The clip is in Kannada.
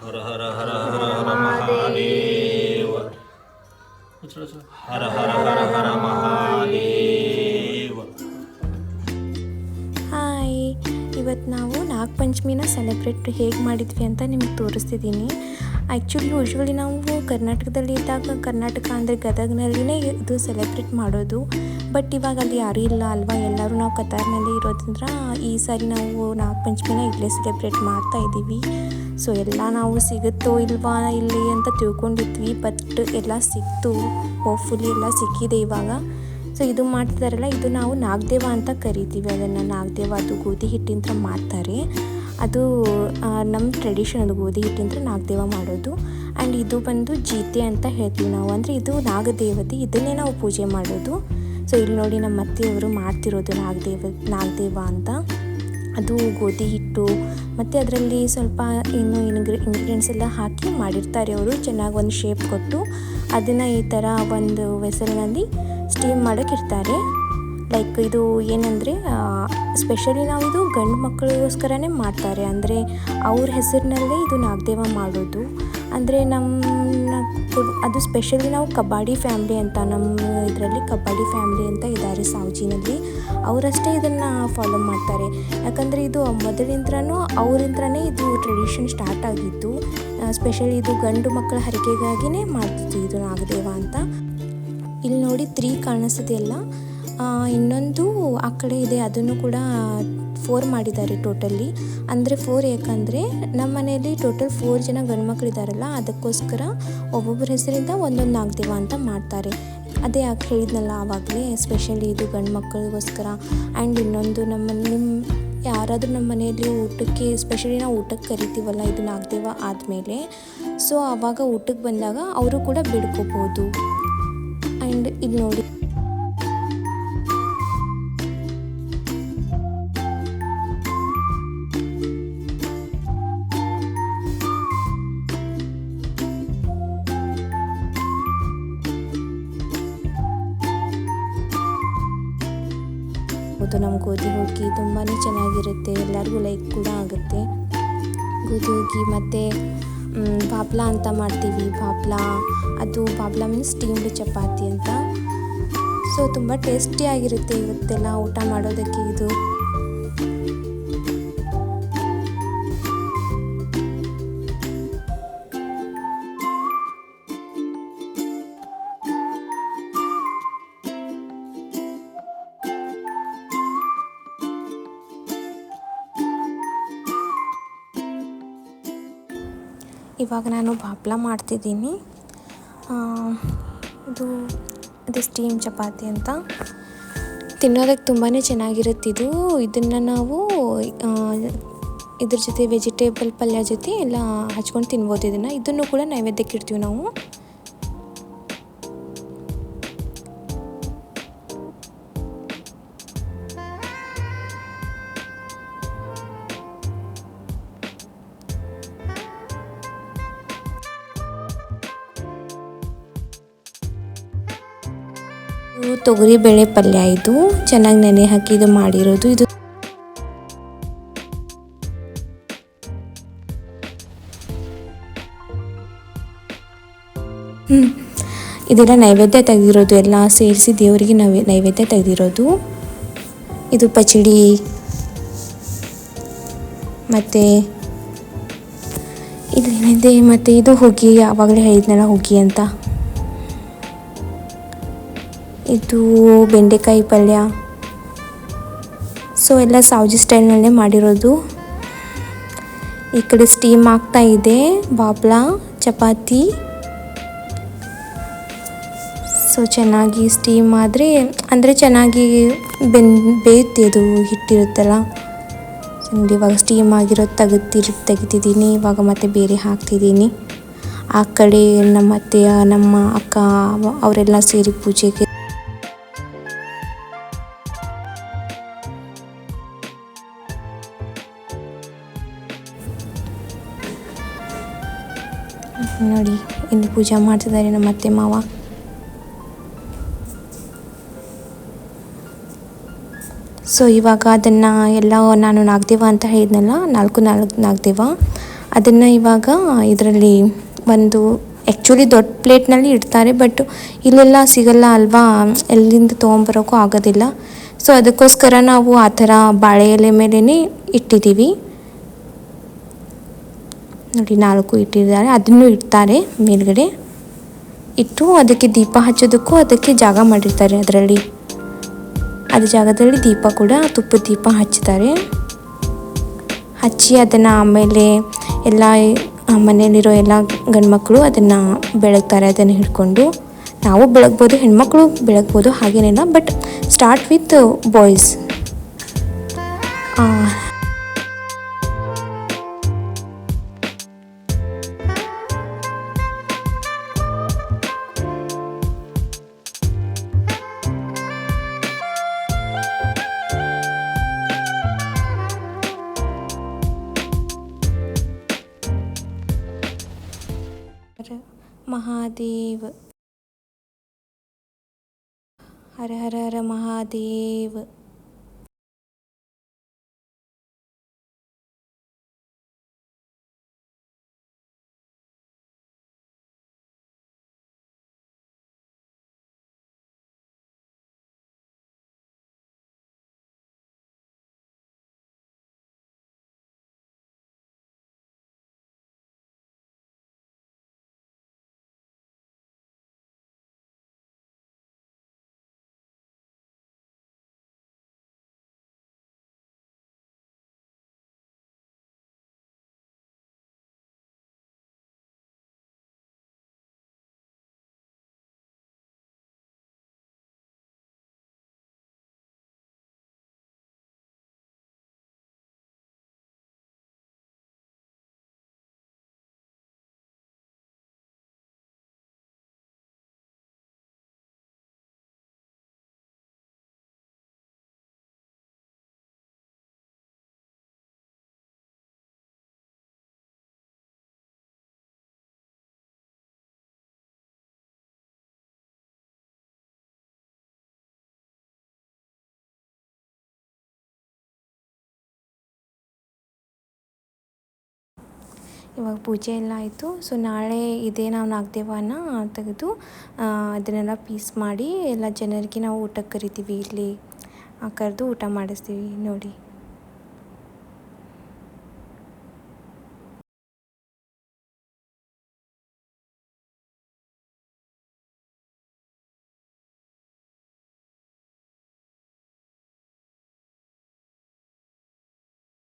ಹರ ಹರ ಹರ ಹರ ಹರ ಮಹಾದೇವ. ಹರ ಹರ ಹರ ಹರ ಮಹಾದೇವ. ಹಾಯ್, ಇವತ್ತು ನಾವು ನಾಗಪಂಚಮಿನ ಸೆಲೆಬ್ರೇಟ್ ಹೇಗೆ ಮಾಡಿದ್ವಿ ಅಂತ ನಿಮಗೆ ತೋರಿಸ್ತಿದ್ದೀನಿ. ಯೂಶ್ವಲಿ ನಾವು ಕರ್ನಾಟಕದಲ್ಲಿ ಇದ್ದಾಗ ಕರ್ನಾಟಕ ಅಂದರೆ ಗದಗ್ನಲ್ಲಿನೇ ಇದು ಸೆಲೆಬ್ರೇಟ್ ಮಾಡೋದು. ಬಟ್ ಇವಾಗ ಅಲ್ಲಿ ಯಾರೂ ಇಲ್ಲ ಅಲ್ವಾ, ಎಲ್ಲರೂ ನಾವು ಕತಾರ್ನಲ್ಲಿ ಇರೋದ್ರಿಂದ ಈ ಸಾರಿ ನಾವು ನಾಗಪಂಚಮಿನ ಇಲ್ಲೇ ಸೆಲೆಬ್ರೇಟ್ ಮಾಡ್ತಾ ಇದ್ದೀವಿ. ಸೊ ಎಲ್ಲ ನಾವು ಸಿಗುತ್ತೋ ಇಲ್ವಾ ಇಲ್ಲಿ ಅಂತ ತಿಳ್ಕೊಂಡಿದ್ವಿ, ಬಟ್ ಎಲ್ಲ ಸಿಕ್ತು. ಹೋಪ್ಫುಲಿ ಎಲ್ಲ ಸಿಕ್ಕಿದೆ ಇವಾಗ. ಸೊ ಇದು ಮಾಡ್ತಿದ್ದಾರಲ್ಲ, ಇದು ನಾವು ನಾಗದೇವ ಅಂತ ಕರಿತೀವಿ ಅದನ್ನು. ನಾಗದೇವ ಅದು ಗೋಧಿ ಹಿಟ್ಟಿಂದ ಮಾಡ್ತಾರೆ. ಅದು ನಮ್ಮ ಟ್ರೆಡಿಷನ್, ಅದು ಗೋಧಿ ಹಿಟ್ಟಿಂದ ನಾಗದೇವ ಮಾಡೋದು. ಆ್ಯಂಡ್ ಇದು ಬಂದು ಜೀತೆ ಅಂತ ಹೇಳ್ತೀವಿ ನಾವು, ಅಂದರೆ ಇದು ನಾಗದೇವತೆ, ಇದನ್ನೇ ನಾವು ಪೂಜೆ ಮಾಡೋದು. ಸೊ ಇಲ್ಲಿ ನೋಡಿ ನಮ್ಮ ಅತ್ತೆಯವರು ಮಾಡ್ತಿರೋದು ನಾಗದೇವ ಅಂತ. ಅದು ಗೋಧಿ ಹಿಟ್ಟು ಮತ್ತು ಅದರಲ್ಲಿ ಸ್ವಲ್ಪ ಇಂಗ್ರೀಡಿಯೆಂಟ್ಸ್ ಎಲ್ಲ ಹಾಕಿ ಮಾಡಿರ್ತಾರೆ ಅವರು. ಚೆನ್ನಾಗಿ ಒಂದು ಶೇಪ್ ಕೊಟ್ಟು ಅದನ್ನು ಈ ಥರ ಒಂದು ವೆಸಲ್ನಲ್ಲಿ ಸ್ಟೀಮ್ ಮಾಡೋಕ್ಕೆ ಇರ್ತಾರೆ. ಲೈಕ್ ಇದು ಏನಂದರೆ ಸ್ಪೆಷಲಿ ನಾವು ಇದು ಗಂಡು ಮಕ್ಕಳಿಗೋಸ್ಕರನೇ ಮಾಡ್ತಾರೆ. ಅಂದರೆ ಅವ್ರ ಹೆಸರಿನಲ್ಲೇ ಇದು ನಾಗದೇವ ಮಾಡೋದು. ಅಂದರೆ ಅದು ಸ್ಪೆಷಲಿ ನಾವು ಕಬಾಡಿ ಫ್ಯಾಮ್ಲಿ ಅಂತ, ನಮ್ಮ ಇದರಲ್ಲಿ ಕಬಾಡಿ ಫ್ಯಾಮ್ಲಿ ಅಂತ ಇದ್ದಾರೆ ಸಾವ್ಜಿನಲ್ಲಿ, ಅವರಷ್ಟೇ ಇದನ್ನು ಫಾಲೋ ಮಾಡ್ತಾರೆ. ಯಾಕಂದರೆ ಇದು ಮೊದಲಿಂದನೂ ಅವರಿಂದನೇ ಇದು ಟ್ರೆಡಿಷನ್ ಸ್ಟಾರ್ಟ್ ಆಗಿದ್ದು. ಸ್ಪೆಷಲಿ ಇದು ಗಂಡು ಮಕ್ಕಳ ಹರಕೆಗಾಗಿಯೇ ಮಾಡ್ತಿದ್ದು ಇದು ನಾಗದೇವ ಅಂತ. ಇಲ್ಲಿ ನೋಡಿ 3 ಕಾಣಿಸ್ತಿದೆಯಲ್ಲ, ಇನ್ನೊಂದು ಆ ಕಡೆ ಇದೆ, ಅದನ್ನು ಕೂಡ 4 ಮಾಡಿದ್ದಾರೆ ಟೋಟಲಿ. ಅಂದರೆ 4 ಯಾಕಂದರೆ ನಮ್ಮ ಮನೆಯಲ್ಲಿ ಟೋಟಲ್ 4 ಜನ ಗಂಡು ಮಕ್ಕಳಿದ್ದಾರಲ್ಲ, ಅದಕ್ಕೋಸ್ಕರ ಒಬ್ಬೊಬ್ಬರ ಹೆಸರಿಂದ ಒಂದೊಂದು ನಾಗದೇವ ಅಂತ ಮಾಡ್ತಾರೆ. ಅದೇ ಯಾಕೆ ಹೇಳಿದ್ನಲ್ಲ ಆವಾಗಲೇ, ಸ್ಪೆಷಲಿ ಇದು ಗಂಡು ಮಕ್ಕಳಿಗೋಸ್ಕರ. ಆ್ಯಂಡ್ ಇನ್ನೊಂದು ಯಾರಾದರೂ ನಮ್ಮ ಮನೆಯಲ್ಲಿ ಊಟಕ್ಕೆ, ಸ್ಪೆಷಲಿ ನಾವು ಊಟಕ್ಕೆ ಕರಿತೀವಲ್ಲ ಇದು ನಾಗದೇವ ಆದಮೇಲೆ, ಸೊ ಆವಾಗ ಊಟಕ್ಕೆ ಬಂದಾಗ ಅವರು ಕೂಡ ಬಿಡ್ಕೋಬೋದು. ಆ್ಯಂಡ್ ಇದು ನೋಡಿ, ನಮ್ಮ ಗೋಧಿ ಹುಗ್ಗಿ ತುಂಬಾ ಚೆನ್ನಾಗಿರುತ್ತೆ, ಎಲ್ಲರಿಗೂ ಲೈಕ್ ಕೂಡ ಆಗುತ್ತೆ ಗೋಧಿ ಹುಗ್ಗಿ. ಮತ್ತು ಬಾಪ್ಲಾ ಅಂತ ಮಾಡ್ತೀವಿ. ಬಾಪ್ಲಾ ಮೀನ್ಸ್ ಸ್ಟೀಮ್ಡ್ ಚಪಾತಿ ಅಂತ. ಸೊ ತುಂಬ ಟೇಸ್ಟಿಯಾಗಿರುತ್ತೆ ಇವತ್ತೆಲ್ಲ ಊಟ ಮಾಡೋದಕ್ಕೆ ಇದು. ಇವಾಗ ನಾನು ಬಾಪ್ಲಾ ಮಾಡ್ತಿದ್ದೀನಿ. ಇದು ಸ್ಟೀಮ್ ಚಪಾತಿ ಅಂತ. ತಿನ್ನೋದಕ್ಕೆ ತುಂಬಾ ಚೆನ್ನಾಗಿರುತ್ತಿದ್ದು. ಇದನ್ನು ನಾವು ಇದ್ರ ಜೊತೆ ವೆಜಿಟೇಬಲ್ ಪಲ್ಯ ಜೊತೆ ಎಲ್ಲ ಹಚ್ಕೊಂಡು ತಿನ್ಬೋದು. ಇದನ್ನು ಕೂಡ ನೈವೇದ್ಯಕ್ಕೆ ಇಡ್ತೀವಿ ನಾವು. ತೊಗರಿ ಬೇಳೆ ಪಲ್ಯ, ಇದು ಚೆನ್ನಾಗಿ ನೆನೆ ಹಾಕಿ ಇದು ಮಾಡಿರೋದು. ಇದೆಲ್ಲ ನೈವೇದ್ಯ ತೆಗೆದಿರೋದು, ಎಲ್ಲ ಸೇರಿಸಿ ದೇವರಿಗೆ ನೈವೇದ್ಯ ತೆಗೆದಿರೋದು. ಇದು ಪಚಡಿ ಮತ್ತು ಇದೇನಿದೆ, ಮತ್ತು ಇದು ಹುಗ್ಗಿ, ಆವಾಗಲೇ ಹೇಳಿದ್ನಲ್ಲ ಹುಗ್ಗಿ ಅಂತ. ಇದು ಬೆಂಡೆಕಾಯಿ ಪಲ್ಯ. ಸೊ ಎಲ್ಲ ಸಾವ್ಜಿ ಸ್ಟೈಲ್ನಲ್ಲೇ ಮಾಡಿರೋದು. ಈ ಕಡೆ ಸ್ಟೀಮ್ ಆಗ್ತಾ ಇದೆ ಬಾಪ್ಲಾ ಚಪಾತಿ. ಸೊ ಚೆನ್ನಾಗಿ ಸ್ಟೀಮ್ ಆದರೆ, ಅಂದರೆ ಚೆನ್ನಾಗಿ ಬೇಯುತ್ತೆ, ಅದು ಹಿಟ್ಟಿರುತ್ತಲ್ಲ. ಇವಾಗ ಸ್ಟೀಮ್ ಆಗಿರೋದು ತೆಗಿತಿದ್ದೀನಿ. ಇವಾಗ ಮತ್ತೆ ಬೇರೆ ಹಾಕ್ತಿದ್ದೀನಿ. ಆ ಕಡೆ ನಮ್ಮ ಅತ್ತೆಯ, ನಮ್ಮ ಅಕ್ಕ ಅವರೆಲ್ಲ ಸೇರಿ ಪೂಜೆಗೆ ನೋಡಿ ಇಲ್ಲಿ ಪೂಜೆ ಮಾಡ್ತಿದ್ದಾರೆ ನಮ್ಮ ಅತ್ತೆ ಮಾವ. ಸೊ ಇವಾಗ ಅದನ್ನು ಎಲ್ಲ ನಾನು ನಾಗದೇವ ಅಂತ ಹೇಳಿದ್ನಲ್ಲ, 4 ನಾಗದೇವ ಅದನ್ನು ಇವಾಗ ಇದರಲ್ಲಿ ಒಂದು ಆ್ಯಕ್ಚುಲಿ ದೊಡ್ಡ ಪ್ಲೇಟ್ನಲ್ಲಿ ಇಡ್ತಾರೆ, ಬಟ್ ಇಲ್ಲೆಲ್ಲ ಸಿಗಲ್ಲ ಅಲ್ವಾ, ಎಲ್ಲಿಂದ ತೊಗೊಂಬರೋಕ್ಕೂ ಆಗೋದಿಲ್ಲ. ಸೊ ಅದಕ್ಕೋಸ್ಕರ ನಾವು ಆ ಥರ ಬಾಳೆ ಎಲೆ ಮೇಲೇ ಇಟ್ಟಿದ್ದೀವಿ ನೋಡಿ. 4 ಇಟ್ಟಿದ್ದಾರೆ, ಅದನ್ನು ಇಡ್ತಾರೆ ಮೇಲ್ಗಡೆ ಇಟ್ಟು ಅದಕ್ಕೆ ದೀಪ ಹಚ್ಚೋದಕ್ಕೂ ಅದಕ್ಕೆ ಜಾಗ ಮಾಡಿರ್ತಾರೆ. ಅದರಲ್ಲಿ ಅದ್ರ ಜಾಗದಲ್ಲಿ ದೀಪ ಕೂಡ ತುಪ್ಪದ ದೀಪ ಹಚ್ತಾರೆ. ಹಚ್ಚಿ ಅದನ್ನು ಆಮೇಲೆ ಎಲ್ಲ ಮನೆಯಲ್ಲಿರೋ ಎಲ್ಲ ಗಂಡ್ಮಕ್ಳು ಅದನ್ನು ಬೆಳಗ್ತಾರೆ. ಅದನ್ನು ಹಿಡ್ಕೊಂಡು ನಾವು ಬೆಳಗ್ಬೋದು, ಹೆಣ್ಮಕ್ಳು ಬೆಳಗ್ಬೋದು, ಹಾಗೇನಿಲ್ಲ. But start with boys. Mahadev, Hara Hara Hara Mahadev. ಇವಾಗ ಪೂಜೆ ಎಲ್ಲ ಆಯಿತು. ಸೊ ನಾಳೆ ಇದೇ ನಾವು ನಾಗದೇವನ ತೆಗೆದು ಅದನ್ನೆಲ್ಲ ಪೀಸ್ ಮಾಡಿ ಎಲ್ಲ ಜನರಿಗೆ ನಾವು ಊಟಕ್ಕೆ ಕರಿತೀವಿ. ಇಲ್ಲಿ ಕರೆದು ಊಟ ಮಾಡಿಸ್ತೀವಿ ನೋಡಿ.